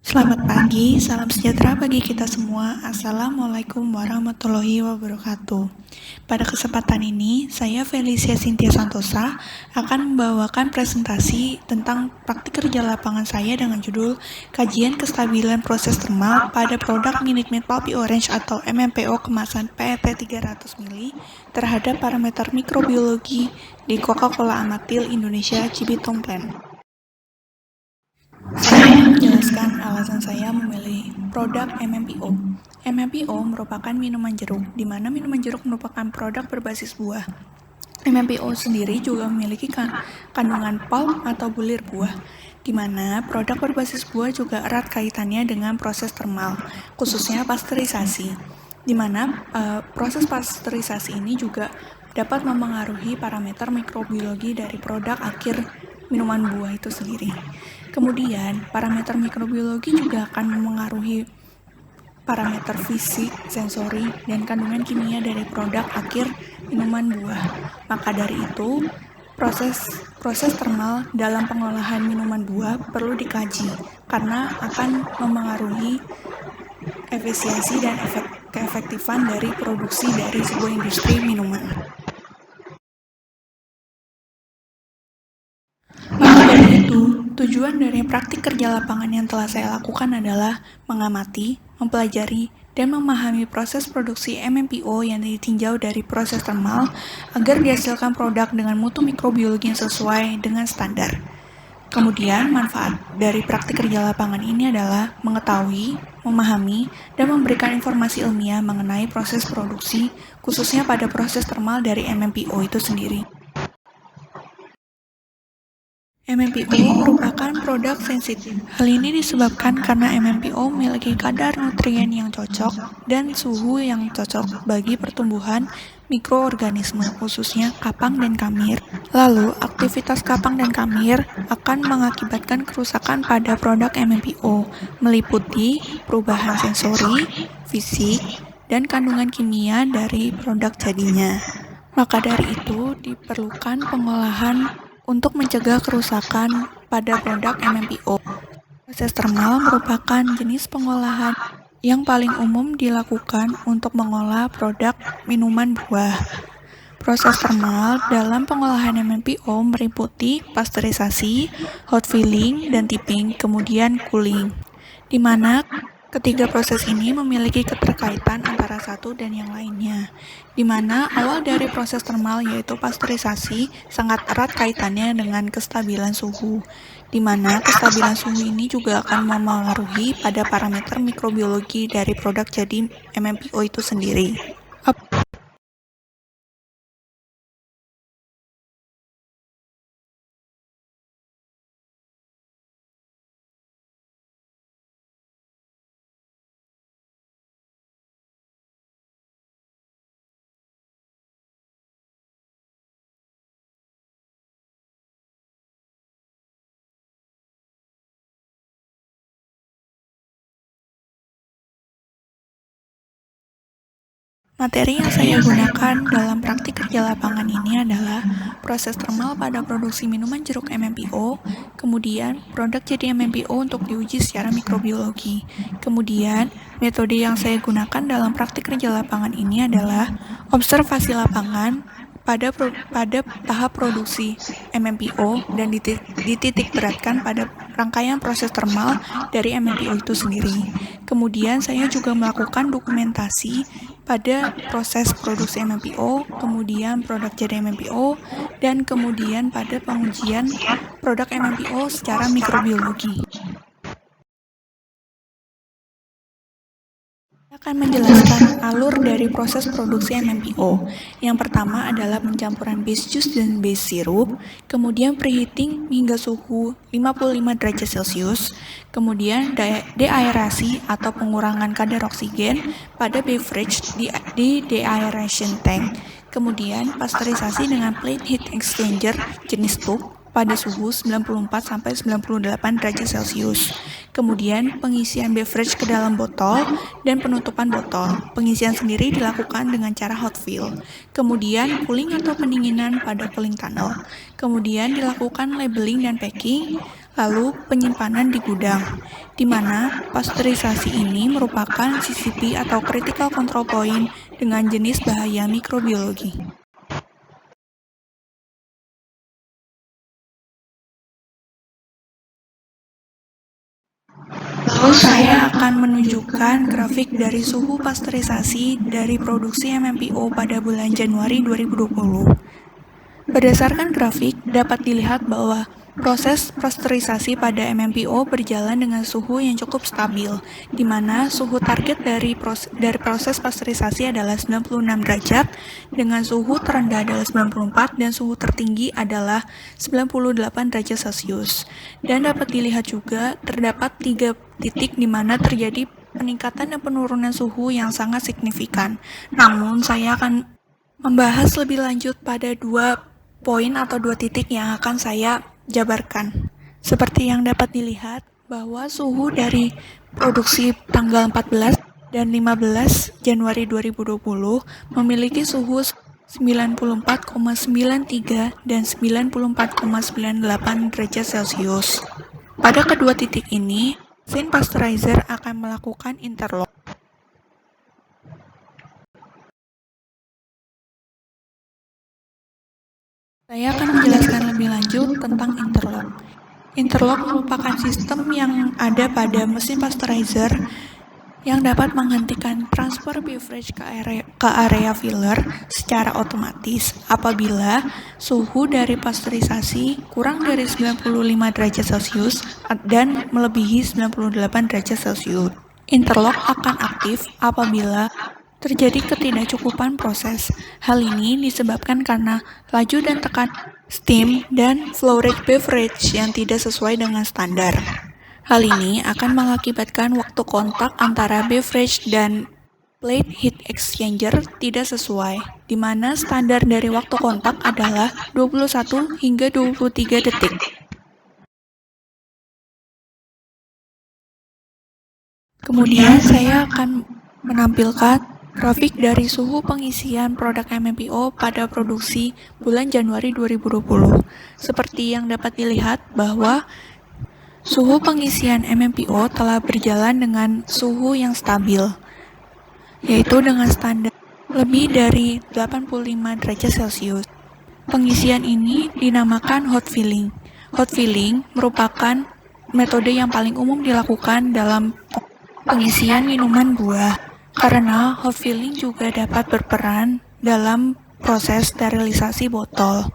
Selamat pagi, salam sejahtera bagi kita semua. Assalamualaikum warahmatullahi wabarakatuh. Pada kesempatan ini, saya Felicia Cynthia Santosa akan membawakan presentasi tentang praktik kerja lapangan saya dengan judul Kajian Kestabilan Proses Termal pada Produk Minute Maid Pulpy Orange atau MMPO kemasan PET 300 ml terhadap parameter mikrobiologi di Coca-Cola Amatil Indonesia Cibitung Plant. Saya menjelaskan alasan saya memilih produk MMPO. MMPO merupakan minuman jeruk, di mana minuman jeruk merupakan produk berbasis buah. MMPO sendiri juga memiliki kandungan pulp atau bulir buah, di mana produk berbasis buah juga erat kaitannya dengan proses termal, khususnya pasteurisasi, di mana proses pasteurisasi ini juga dapat memengaruhi parameter mikrobiologi dari produk akhir minuman buah itu sendiri. Kemudian, parameter mikrobiologi juga akan memengaruhi parameter fisik, sensori, dan kandungan kimia dari produk akhir minuman buah. Maka dari itu, proses termal dalam pengolahan minuman buah perlu dikaji karena akan memengaruhi efisiensi dan keefektifan dari produksi dari sebuah industri minuman. Maka dari itu, tujuan dari praktik kerja lapangan yang telah saya lakukan adalah mengamati, mempelajari, dan memahami proses produksi MMPO yang ditinjau dari proses termal agar dihasilkan produk dengan mutu mikrobiologi yang sesuai dengan standar. Kemudian, manfaat dari praktik kerja lapangan ini adalah mengetahui, memahami, dan memberikan informasi ilmiah mengenai proses produksi, khususnya pada proses termal dari MMPO itu sendiri. MMPO merupakan produk sensitif. Hal ini disebabkan karena MMPO memiliki kadar nutrien yang cocok dan suhu yang cocok bagi pertumbuhan mikroorganisme, khususnya kapang dan kamir. Lalu, aktivitas kapang dan kamir akan mengakibatkan kerusakan pada produk MMPO, meliputi perubahan sensori, fisik, dan kandungan kimia dari produk jadinya. Maka dari itu, diperlukan pengolahan untuk mencegah kerusakan pada produk MMPO. Proses termal merupakan jenis pengolahan yang paling umum dilakukan untuk mengolah produk minuman buah. Proses termal dalam pengolahan MMPO meliputi pasteurisasi, hot filling, dan tipping, kemudian cooling, di mana ketiga proses ini memiliki keterkaitan antara satu dan yang lainnya, di mana awal dari proses termal yaitu pasteurisasi sangat erat kaitannya dengan kestabilan suhu, di mana kestabilan suhu ini juga akan memengaruhi pada parameter mikrobiologi dari produk jadi MMPO itu sendiri. Materi yang saya gunakan dalam praktik kerja lapangan ini adalah proses termal pada produksi minuman jeruk MMPO, kemudian produk jadi MMPO untuk diuji secara mikrobiologi. Kemudian, metode yang saya gunakan dalam praktik kerja lapangan ini adalah observasi lapangan pada tahap produksi MMPO dan dititik beratkan pada rangkaian proses termal dari MMPO itu sendiri. Kemudian saya juga melakukan dokumentasi pada proses produksi MMPO, kemudian produk jadi MMPO, dan kemudian pada pengujian produk MMPO secara mikrobiologi. Akan menjelaskan alur dari proses produksi MMPO. Yang pertama adalah pencampuran base juice dan base sirup, kemudian preheating hingga suhu 55 derajat Celcius, kemudian deaerasi atau pengurangan kadar oksigen pada beverage di deaeration tank, kemudian pasteurisasi dengan plate heat exchanger jenis tube pada suhu 94-98 derajat Celcius. Kemudian pengisian beverage ke dalam botol dan penutupan botol. Pengisian sendiri dilakukan dengan cara hot fill. Kemudian cooling atau pendinginan pada cooling tunnel. Kemudian dilakukan labeling dan packing. lalu penyimpanan di gudang, di mana pasteurisasi ini merupakan CCP atau Critical Control Point dengan jenis bahaya mikrobiologi. Lalu saya akan menunjukkan grafik dari suhu pasteurisasi dari produksi MMPO pada bulan Januari 2020. Berdasarkan grafik, dapat dilihat bahwa proses pasteurisasi pada MMPO berjalan dengan suhu yang cukup stabil, di mana suhu target dari proses pasteurisasi adalah 96 derajat, dengan suhu terendah adalah 94 dan suhu tertinggi adalah 98 derajat Celcius. Dan dapat dilihat juga terdapat 3 titik di mana terjadi peningkatan dan penurunan suhu yang sangat signifikan. Namun, saya akan membahas lebih lanjut pada 2 poin atau 2 titik yang akan saya jabarkan. Seperti yang dapat dilihat bahwa suhu dari produksi tanggal 14 dan 15 Januari 2020 memiliki suhu 94,93 dan 94,98 derajat Celcius. Pada kedua titik ini, mesin pasteurizer akan melakukan interlock. Saya akan menjelaskan lebih lanjut tentang interlock. Interlock merupakan sistem yang ada pada mesin pasteurizer yang dapat menghentikan transfer beverage ke area filler secara otomatis apabila suhu dari pasteurisasi kurang dari 95 derajat Celcius dan melebihi 98 derajat Celcius. Interlock akan aktif apabila terjadi ketidakcukupan proses. Hal ini disebabkan karena laju dan tekan steam dan flow rate beverage yang tidak sesuai dengan standar. Hal ini akan mengakibatkan waktu kontak antara beverage dan plate heat exchanger tidak sesuai, di mana standar dari waktu kontak adalah 21 hingga 23 detik. Kemudian saya akan menampilkan grafik dari suhu pengisian produk MMPO pada produksi bulan Januari 2020. Seperti yang dapat dilihat bahwa suhu pengisian MMPO telah berjalan dengan suhu yang stabil, yaitu dengan standar lebih dari 85 derajat Celcius. Pengisian ini dinamakan hot filling. Hot filling merupakan metode yang paling umum dilakukan dalam pengisian minuman buah, karena hot filling juga dapat berperan dalam proses sterilisasi botol.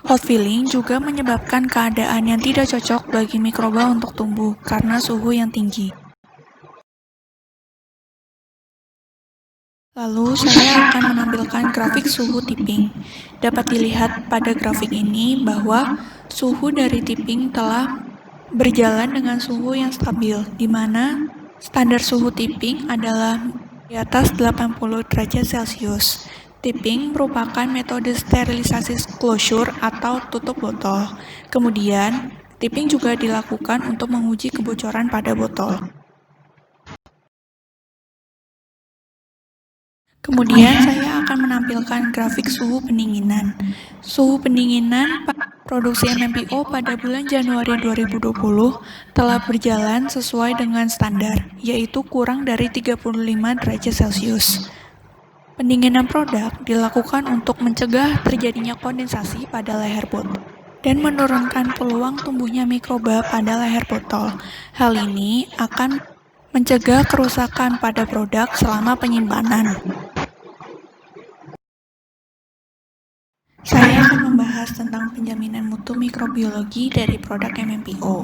Hot filling juga menyebabkan keadaan yang tidak cocok bagi mikroba untuk tumbuh karena suhu yang tinggi. Lalu saya akan menampilkan grafik suhu tipping. Dapat dilihat pada grafik ini bahwa suhu dari tipping telah berjalan dengan suhu yang stabil, di mana standar suhu tipping adalah di atas 80 derajat Celcius. Tipping merupakan metode sterilisasi closure atau tutup botol. Kemudian, tipping juga dilakukan untuk menguji kebocoran pada botol. Kemudian, saya akan menampilkan grafik suhu pendinginan. Suhu pendinginan produksi MMPO pada bulan Januari 2020 telah berjalan sesuai dengan standar, yaitu kurang dari 35 derajat Celcius. Pendinginan produk dilakukan untuk mencegah terjadinya kondensasi pada leher botol dan menurunkan peluang tumbuhnya mikroba pada leher botol. Hal ini akan mencegah kerusakan pada produk selama penyimpanan. Saya akan membahas tentang penjaminan mutu mikrobiologi dari produk MMPO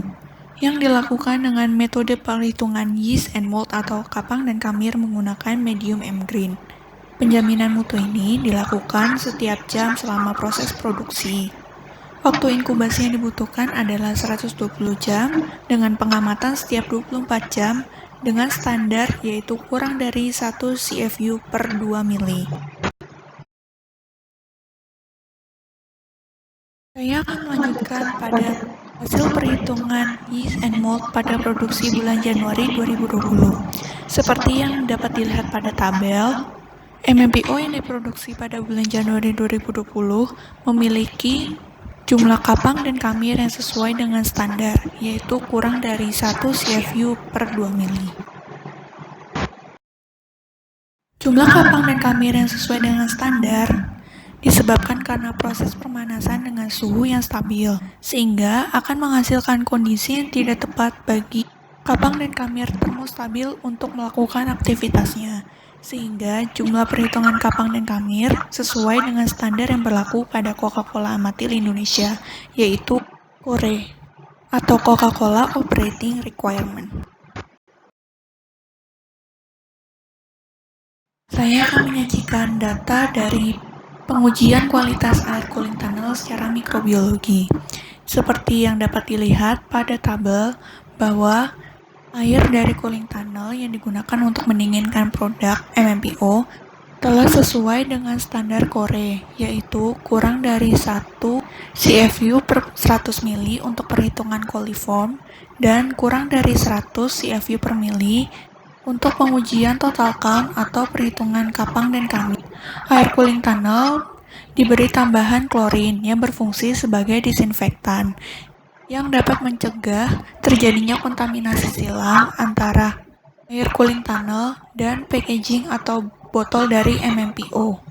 yang dilakukan dengan metode perhitungan yeast and mold atau kapang dan kamir menggunakan medium M-green. Penjaminan mutu ini dilakukan setiap jam selama proses produksi. Waktu inkubasi yang dibutuhkan adalah 120 jam dengan pengamatan setiap 24 jam dengan standar yaitu kurang dari 1 CFU per 2 mili. Saya akan melanjutkan pada hasil perhitungan yeast and mold pada produksi bulan Januari 2020. Seperti yang dapat dilihat pada tabel, MMPO yang diproduksi pada bulan Januari 2020 memiliki Jumlah kapang dan kamir yang sesuai dengan standar, yaitu kurang dari 1 CFU per 2 mili. Jumlah kapang dan kamir yang sesuai dengan standar disebabkan karena proses pemanasan dengan suhu yang stabil, sehingga akan menghasilkan kondisi yang tidak tepat bagi kapang dan kamir termostabil untuk melakukan aktivitasnya, sehingga jumlah perhitungan kapang dan kamir sesuai dengan standar yang berlaku pada Coca-Cola Amatil Indonesia, yaitu CORE atau Coca-Cola Operating Requirement. Saya akan menyajikan data dari pengujian kualitas air cooling tunnel secara mikrobiologi. Seperti yang dapat dilihat pada tabel bahwa air dari cooling tunnel yang digunakan untuk mendinginkan produk MMPO telah sesuai dengan standar CORE, yaitu kurang dari 1 CFU per 100 mili untuk perhitungan coliform dan kurang dari 100 CFU per mili untuk pengujian total count atau perhitungan kapang dan kamir. Air cooling tunnel diberi tambahan klorin yang berfungsi sebagai disinfektan yang dapat mencegah terjadinya kontaminasi silang antara air cooling tunnel dan packaging atau botol dari MMPO.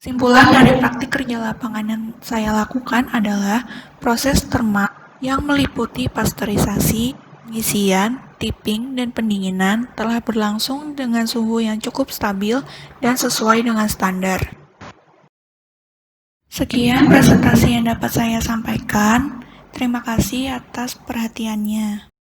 Simpulan dari praktik kerja lapangan yang saya lakukan adalah proses termal yang meliputi pasteurisasi, pengisian, tipping, dan pendinginan telah berlangsung dengan suhu yang cukup stabil dan sesuai dengan standar. Sekian presentasi yang dapat saya sampaikan. Terima kasih atas perhatiannya.